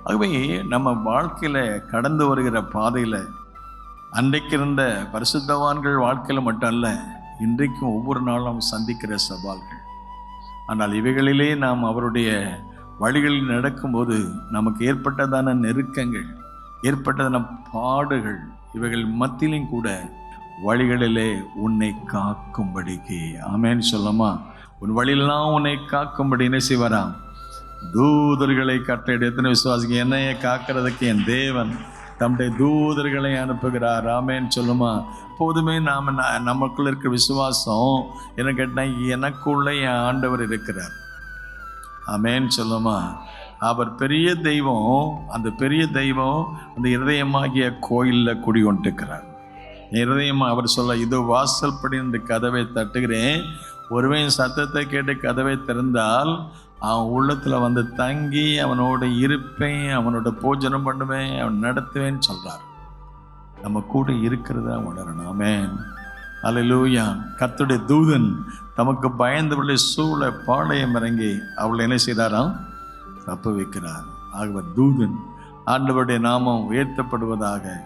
ஆகவே நம்ம வாழ்க்கையில் கடந்து வருகிற பாதையில் அன்றைக்கு இருந்த பரிசுத்தவான்கள் வாழ்க்கையில் மட்டும் அல்ல, இன்றைக்கும் ஒவ்வொரு நாளும் சந்திக்கிற சவால்கள். ஆனால் இவைகளிலே நாம் அவருடைய வழிகளில் நடக்கும்போது நமக்கு ஏற்பட்டதான நெருக்கங்கள், ஏற்பட்டதான பாடுகள், இவைகள் மத்தியிலும் கூட வழிகளிலே உன்னை காக்கும்படிக்கு, ஆமேன்னு சொல்லமா, உன் வழியெல்லாம் உன்னை காக்கும்படி என்ன செய்வாராம்? தூதர்களை கட்டளை. எத்தனை விசுவாசிங்க? என்னைய காக்கிறதுக்கு என் தேவன் தம்முடைய தூதர்களை அனுப்புகிறார். ஆமேன்னு சொல்லுமா. போதுமே நாம் நமக்குள்ள இருக்கிற விசுவாசம் என்ன கேட்டால், எனக்குள்ள என் ஆண்டவர் இருக்கிறார். ஆமேன்னு சொல்லுமா. அவர் பெரிய தெய்வம். அந்த பெரிய தெய்வம் அந்த இருதயமாகிய கோயிலில் குடி கொண்டிருக்கிறார். இருதயமாக அவர் சொல்ல, இதோ வாசல் படி இந்த கதவை தட்டுகிறேன், ஒருவன் சத்தத்தை கேட்டு கதவை திறந்தால் அவன் உள்ளத்தில் வந்து தங்கி அவனோட இருப்பேன், அவனோட போஜனம் பண்ணுவேன், அவன் நடத்துவேன்னு சொல்கிறார். நம்ம கூட இருக்கிறத உணரணும். ஆமென், அல்லேலூயா. கர்த்தருடைய தூதன் தமக்கு பயந்தவர்களை சூழ பாளையம் இறங்கி அவளை என்ன செய்தாராம்? தப்பு வைக்கிறார். ஆகவே தூதன், ஆண்டவருடைய நாமம் உயர்த்தப்படுவதாக.